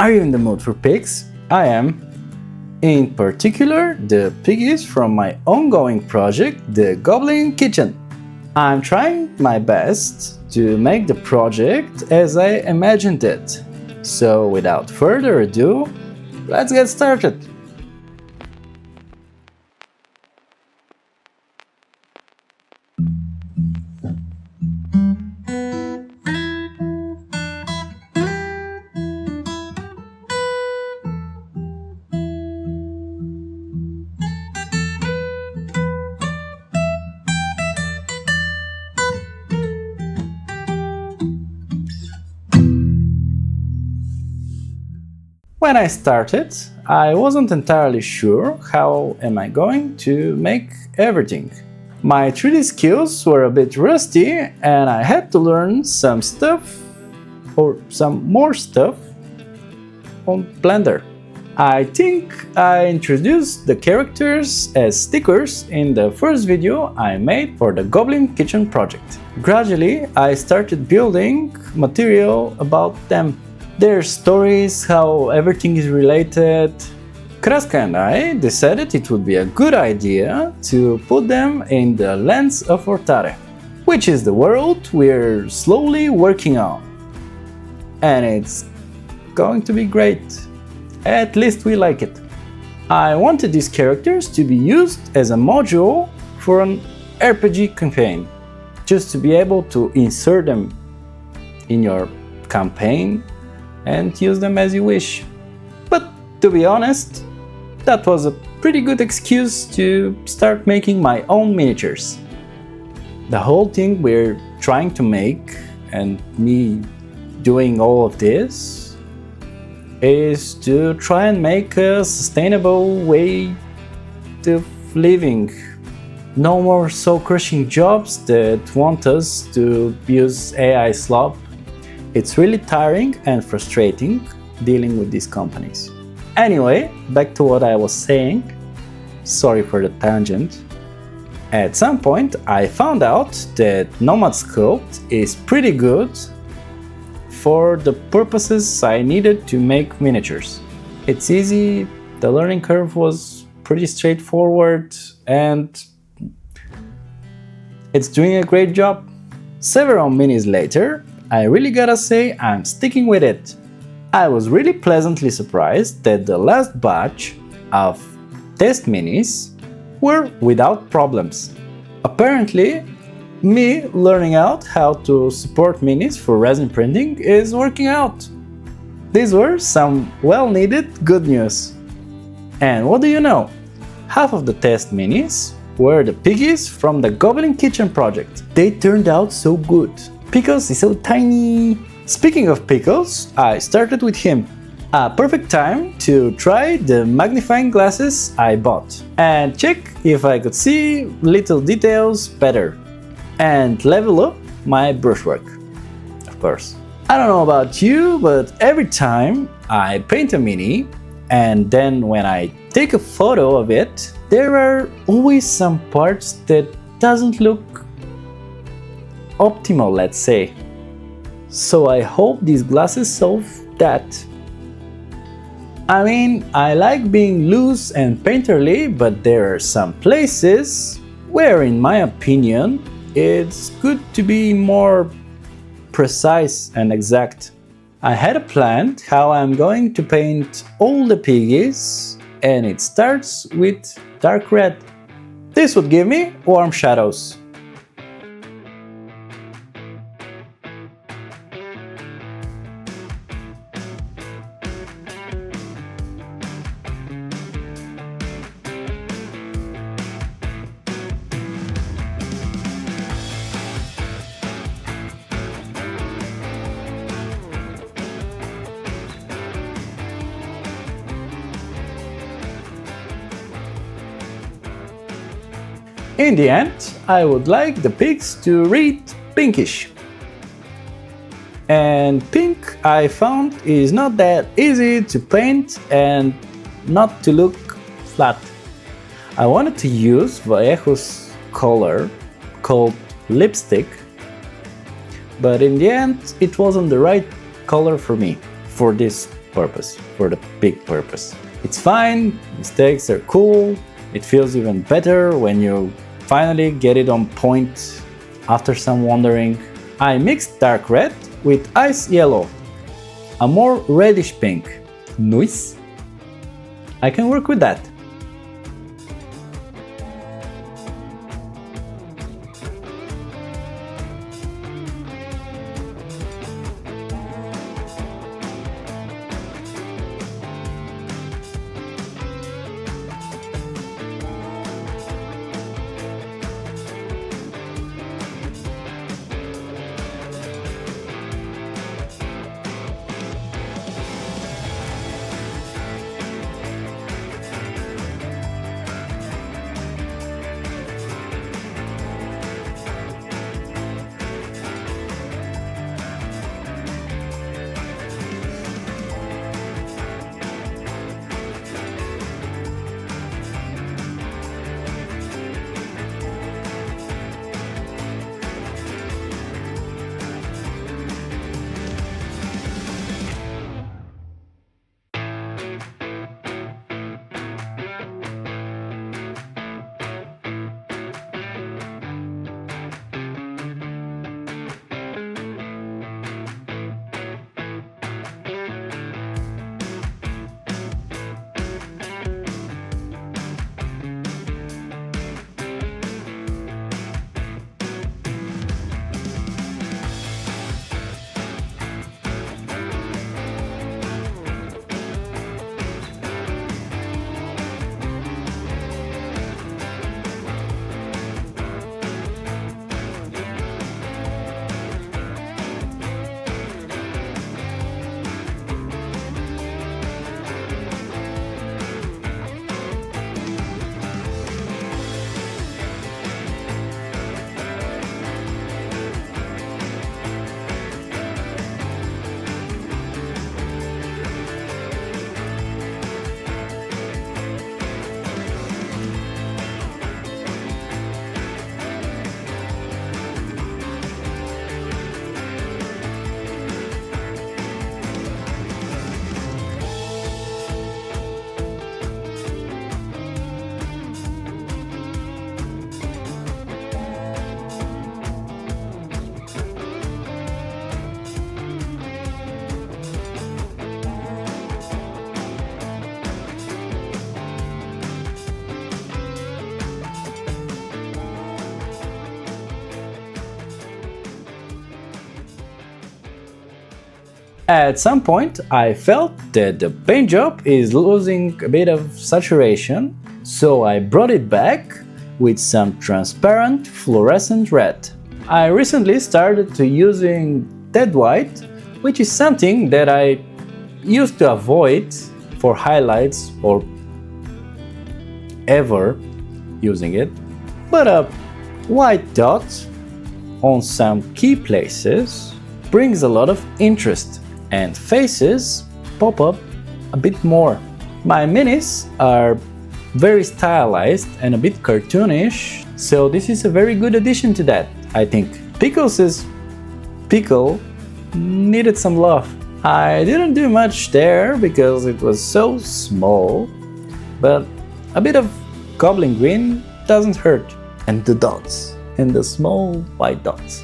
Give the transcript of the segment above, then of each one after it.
Are you in the mood for pigs? I am. In particular, the piggies from my ongoing project, the Goblin Kitchen. I'm trying my best to make the project as I imagined it. So without further ado, let's get started. When I started, I wasn't entirely sure how am I going to make everything. My 3D skills were a bit rusty and I had to learn some stuff or some more stuff on Blender. I think I introduced the characters as stickers in the first video I made for the Goblin Kitchen project. Gradually, I started building material about them. Their stories, how everything is related. Kraska and I decided it would be a good idea to put them in the lands of Ortare, which is the world we're slowly working on. And it's going to be great. At least we like it. I wanted these characters to be used as a module for an RPG campaign, just to be able to insert them in your campaign and use them as you wish. But to be honest, that was a pretty good excuse to start making my own miniatures. The whole thing we're trying to make, and me doing all of this, is to try and make a sustainable way of living. No more soul-crushing jobs that want us to use AI slop. It's really tiring and frustrating dealing with these companies. Anyway, back to what I was saying. Sorry for the tangent. At some point I found out that Nomad Sculpt is pretty good for the purposes I needed to make miniatures. It's easy, the learning curve was pretty straightforward, and it's doing a great job. Several minis later, I really gotta say I'm sticking with it. I was really pleasantly surprised that the last batch of test minis were without problems. Apparently, me learning out how to support minis for resin printing is working out. These were some well-needed good news. And what do you know? Half of the test minis were the piggies from the Goblin Kitchen project. They turned out so good. Pickles is so tiny. Speaking of Pickles, I started with him. A perfect time to try the magnifying glasses I bought and check if I could see little details better and level up my brushwork, of course. I don't know about you, but every time I paint a mini and then when I take a photo of it, there are always some parts that doesn't look optimal, let's say. So I hope these glasses solve that. I mean, I like being loose and painterly, but there are some places where, in my opinion, it's good to be more precise and exact. I had a plan how I'm going to paint all the piggies, and it starts with dark red. This would give me warm shadows. In the end, I would like the pigs to read pinkish. And pink, I found, is not that easy to paint and not to look flat. I wanted to use Vallejo's color called lipstick, but in the end it wasn't the right color for me for this purpose, for the big purpose. It's fine, mistakes are cool, it feels even better when you finally get it on point after some wandering. I mixed dark red with ice yellow, a more reddish pink. Nice. I can work with that. At some point, I felt that the paint job is losing a bit of saturation, so I brought it back with some transparent fluorescent red. I recently started to using dead white, which is something that I used to avoid for highlights or ever using it, but a white dot on some key places brings a lot of interest and faces pop up a bit more. My minis are very stylized and a bit cartoonish, so this is a very good addition to that, I think. Pickles' pickle needed some love. I didn't do much there because it was so small, but a bit of goblin green doesn't hurt. And the dots, and the small white dots.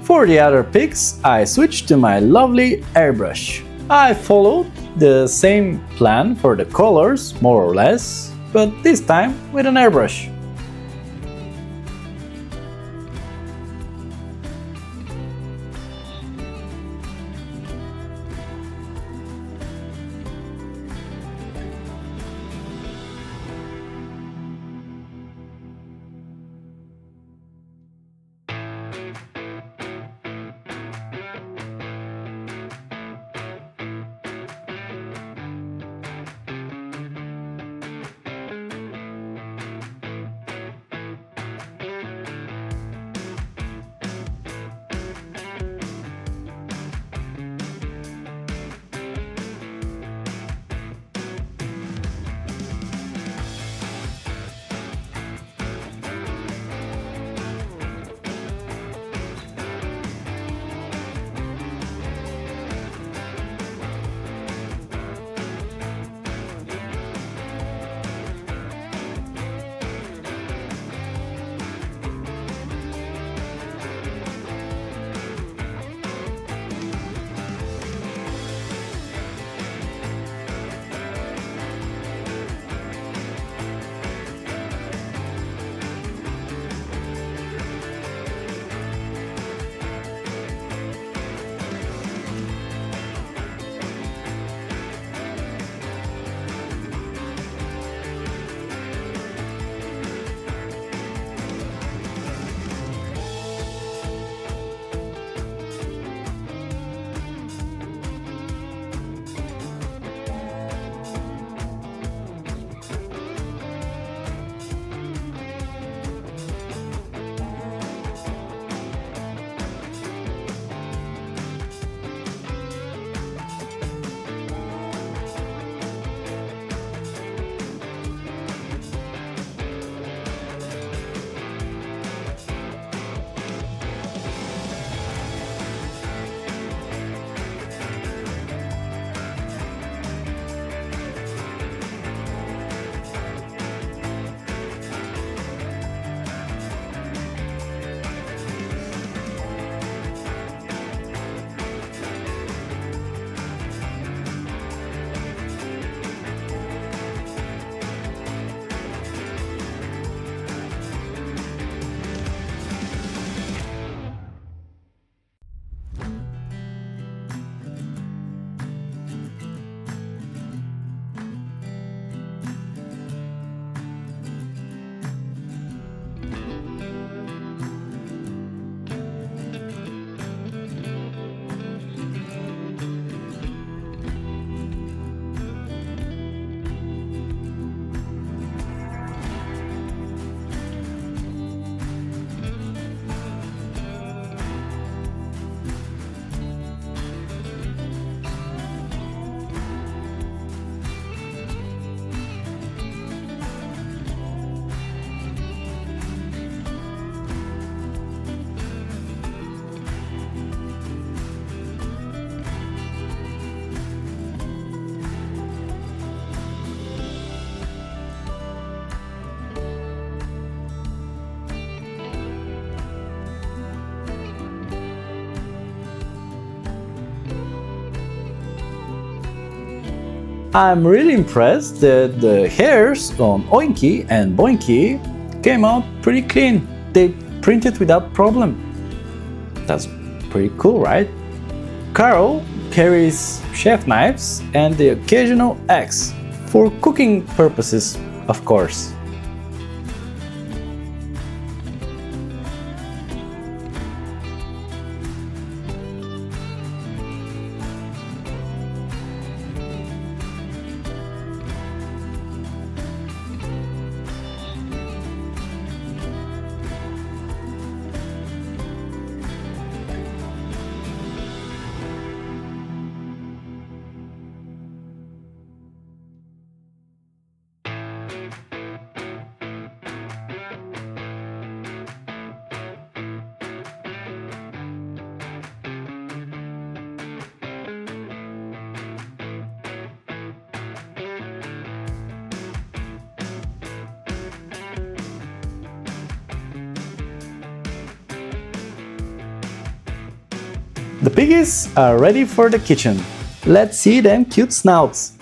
For the other pigs, I switched to my lovely airbrush. I followed the same plan for the colors, more or less, but this time with an airbrush. I'm really impressed that the hairs on Oinky and Boinky came out pretty clean. They printed without problem. That's pretty cool, right? Carol carries chef knives and the occasional axe, for cooking purposes, of course. The piggies are ready for the kitchen. Let's see them cute snouts.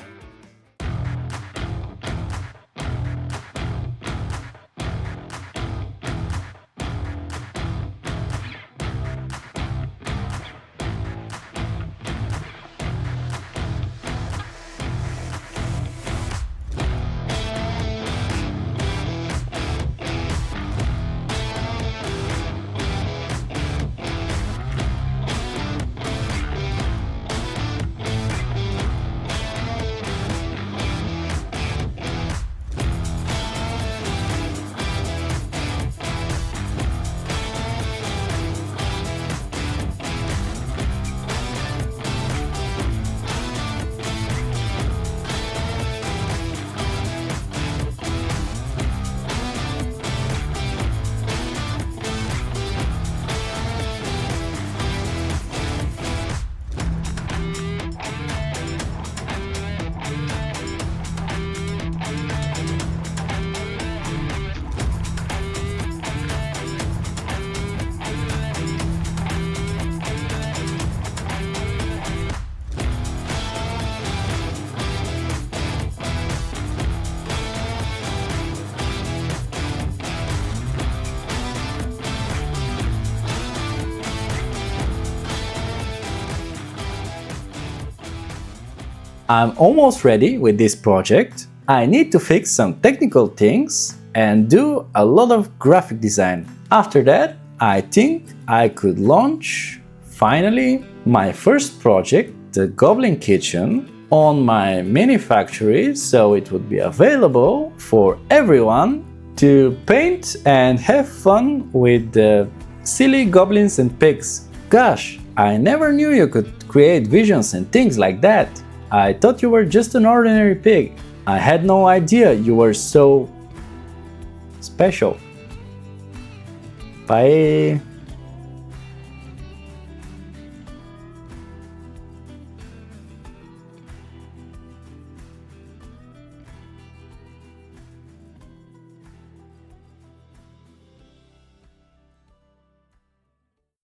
I'm almost ready with this project. I need to fix some technical things and do a lot of graphic design. After that, I think I could launch, finally, my first project, the Goblin Kitchen, on my mini factory, so it would be available for everyone to paint and have fun with the silly goblins and pigs. Gosh, I never knew you could create visions and things like that. I thought you were just an ordinary pig. I had no idea you were so special. Bye.